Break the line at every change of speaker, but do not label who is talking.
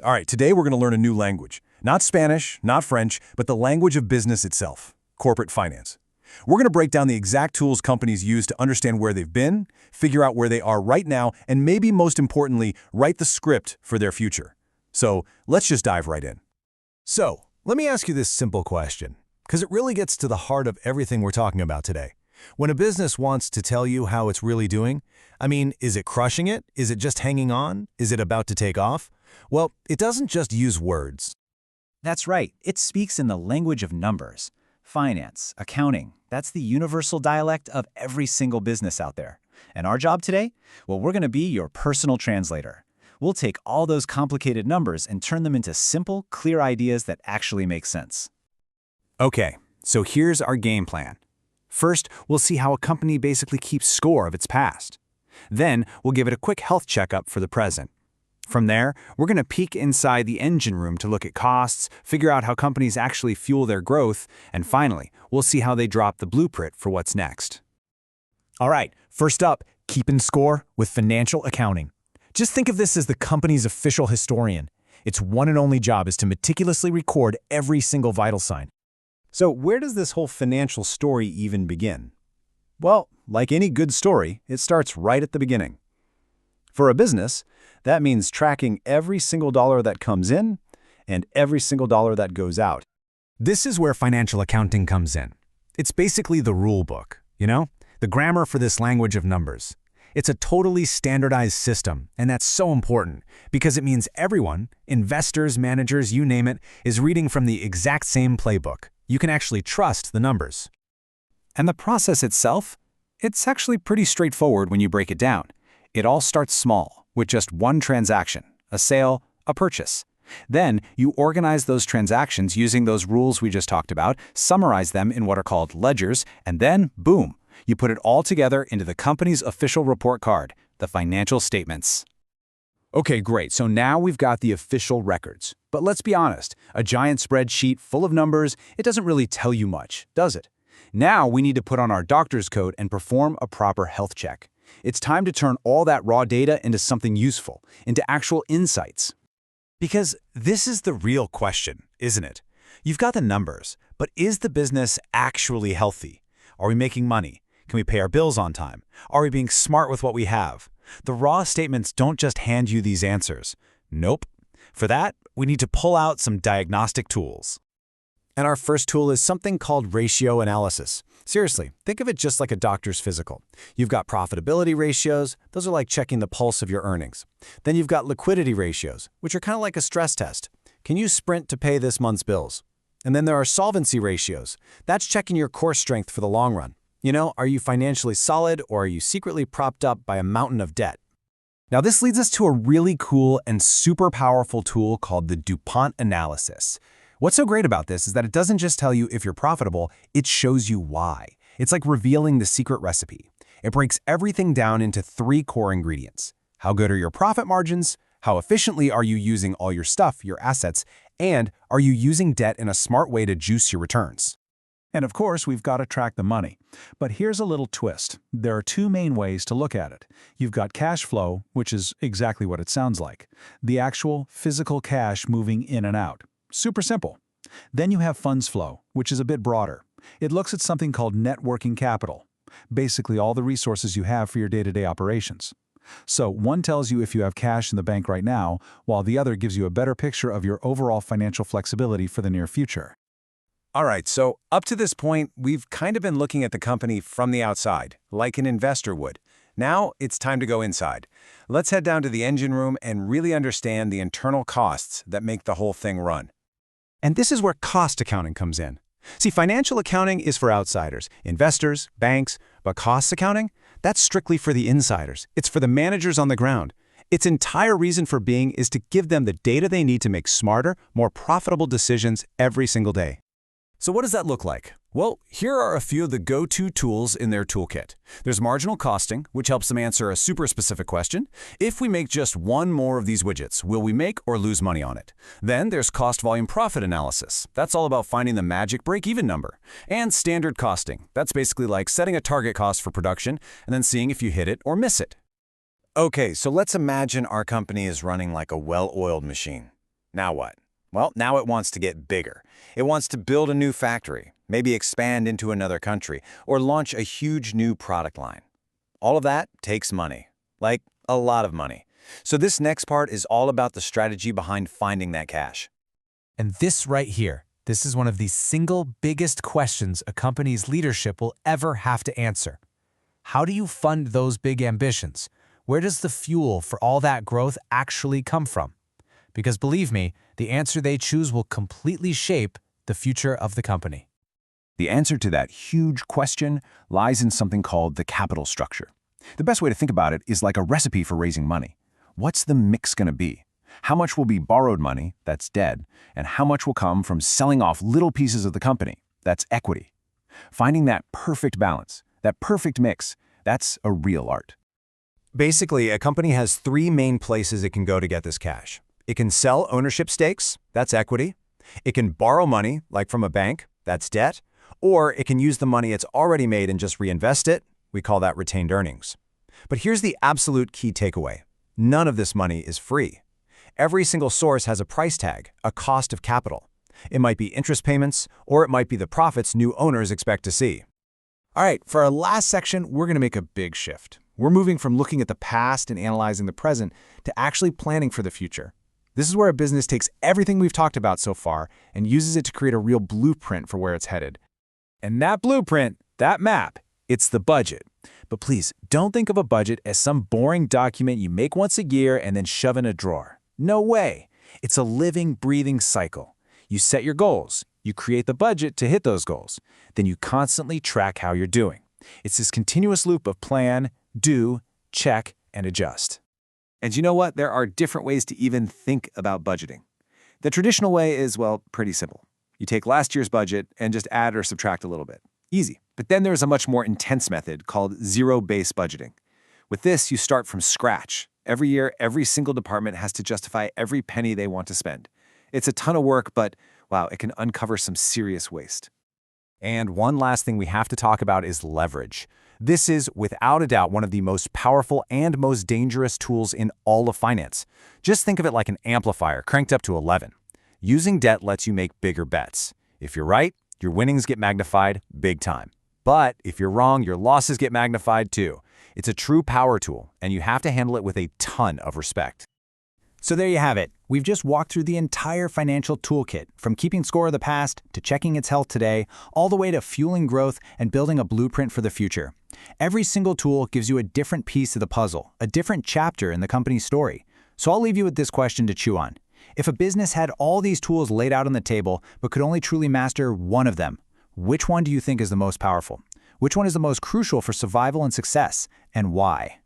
All right, today we're going to learn a new language. Not Spanish, not French, but the language of business itself, corporate finance. We're going to break down the exact tools companies use to understand where they've been, figure out where they are right now, and maybe most importantly, write the script for their future. So let's just dive right in. So, let me ask you this simple question, because it really gets to the heart of everything we're talking about today. When a business wants to tell you how it's really doing, is it crushing it? Is it just hanging on? Is it about to take off? Well, it doesn't just use words.
That's right. It speaks in the language of numbers. Finance, accounting, that's the universal dialect of every single business out there. And our job today? Well, we're going to be your personal translator. We'll take all those complicated numbers and turn them into simple, clear ideas that actually make sense.
Okay, so here's our game plan. First, we'll see how a company basically keeps score of its past. Then, we'll give it a quick health checkup for the present. From there, we're going to peek inside the engine room to look at costs, figure out how companies actually fuel their growth, and finally, we'll see how they drop the blueprint for what's next.
All right, first up, keeping score with financial accounting. Just think of this as the company's official historian. Its one and only job is to meticulously record every single vital sign. So where does this whole financial story even begin? Well, like any good story, it starts right at the beginning. For a business, that means tracking every single dollar that comes in and every single dollar that goes out.
This is where financial accounting comes in. It's basically the rule book, the grammar for this language of numbers. It's a totally standardized system, and that's so important because it means everyone, investors, managers, you name it, is reading from the exact same playbook. You can actually trust the numbers.
And the process itself? It's actually pretty straightforward when you break it down. It all starts small, with just one transaction, a sale, a purchase. Then, you organize those transactions using those rules we just talked about, summarize them in what are called ledgers, and then, boom, you put it all together into the company's official report card, the financial statements.
Okay, great. So now we've got the official records. But let's be honest, a giant spreadsheet full of numbers, it doesn't really tell you much, does it? Now we need to put on our doctor's coat and perform a proper health check. It's time to turn all that raw data into something useful, into actual insights.
Because this is the real question, isn't it? You've got the numbers, but is the business actually healthy? Are we making money? Can we pay our bills on time? Are we being smart with what we have? The raw statements don't just hand you these answers. Nope. For that, we need to pull out some diagnostic tools. And our first tool is something called ratio analysis. Seriously, think of it just like a doctor's physical. You've got profitability ratios. Those are like checking the pulse of your earnings. Then you've got liquidity ratios, which are kind of like a stress test. Can you sprint to pay this month's bills? And then there are solvency ratios. That's checking your core strength for the long run. Are you financially solid or are you secretly propped up by a mountain of debt? Now this leads us to a really cool and super powerful tool called the DuPont analysis. What's so great about this is that it doesn't just tell you if you're profitable, it shows you why. It's like revealing the secret recipe. It breaks everything down into 3 core ingredients. How good are your profit margins? How efficiently are you using all your stuff, your assets? And are you using debt in a smart way to juice your returns?
And of course, we've got to track the money. But here's a little twist. There are 2 main ways to look at it. You've got cash flow, which is exactly what it sounds like. The actual physical cash moving in and out. Super simple. Then you have funds flow, which is a bit broader. It looks at something called net working capital. Basically all the resources you have for your day-to-day operations. So one tells you if you have cash in the bank right now, while the other gives you a better picture of your overall financial flexibility for the near future.
All right, so up to this point, we've kind of been looking at the company from the outside, like an investor would. Now it's time to go inside. Let's head down to the engine room and really understand the internal costs that make the whole thing run. And this is where cost accounting comes in. See, financial accounting is for outsiders, investors, banks, but cost accounting, that's strictly for the insiders. It's for the managers on the ground. Its entire reason for being is to give them the data they need to make smarter, more profitable decisions every single day. So what does that look like? Well, here are a few of the go-to tools in their toolkit. There's marginal costing, which helps them answer a super specific question. If we make just one more of these widgets, will we make or lose money on it? Then there's cost volume profit analysis. That's all about finding the magic break-even number. And standard costing. That's basically like setting a target cost for production and then seeing if you hit it or miss it. Okay, so let's imagine our company is running like a well-oiled machine.
Now what? Well, now it wants to get bigger. It wants to build a new factory, maybe expand into another country, or launch a huge new product line. All of that takes money, like a lot of money. So this next part is all about the strategy behind finding that cash.
And this right here, this is one of the single biggest questions a company's leadership will ever have to answer. How do you fund those big ambitions? Where does the fuel for all that growth actually come from? Because believe me, the answer they choose will completely shape the future of the company.
The answer to that huge question lies in something called the capital structure. The best way to think about it is like a recipe for raising money. What's the mix going to be? How much will be borrowed money, that's debt, and how much will come from selling off little pieces of the company, that's equity? Finding that perfect balance, that perfect mix, that's a real art. Basically, a company has three main places it can go to get this cash. It can sell ownership stakes, that's equity. It can borrow money, like from a bank, that's debt. Or it can use the money it's already made and just reinvest it. We call that retained earnings. But here's the absolute key takeaway. None of this money is free. Every single source has a price tag, a cost of capital. It might be interest payments, or it might be the profits new owners expect to see.
All right, for our last section, we're going to make a big shift. We're moving from looking at the past and analyzing the present to actually planning for the future. This is where a business takes everything we've talked about so far and uses it to create a real blueprint for where it's headed. And that blueprint, that map, it's the budget. But please, don't think of a budget as some boring document you make once a year and then shove in a drawer. No way. It's a living, breathing cycle. You set your goals. You create the budget to hit those goals. Then you constantly track how you're doing. It's this continuous loop of plan, do, check, and adjust.
And you know what? There are different ways to even think about budgeting. The traditional way is, well, pretty simple. You take last year's budget and just add or subtract a little bit. Easy. But then there's a much more intense method called zero-based budgeting. With this, you start from scratch. Every year, every single department has to justify every penny they want to spend. It's a ton of work, but wow, it can uncover some serious waste. And one last thing we have to talk about is leverage. This is, without a doubt, one of the most powerful and most dangerous tools in all of finance. Just think of it like an amplifier cranked up to 11. Using debt lets you make bigger bets. If you're right, your winnings get magnified big time. But if you're wrong, your losses get magnified too. It's a true power tool, and you have to handle it with a ton of respect.
So there you have it. We've just walked through the entire financial toolkit, from keeping score of the past to checking its health today, all the way to fueling growth and building a blueprint for the future. Every single tool gives you a different piece of the puzzle, a different chapter in the company's story. So I'll leave you with this question to chew on. If a business had all these tools laid out on the table, but could only truly master one of them, which one do you think is the most powerful? Which one is the most crucial for survival and success, and why?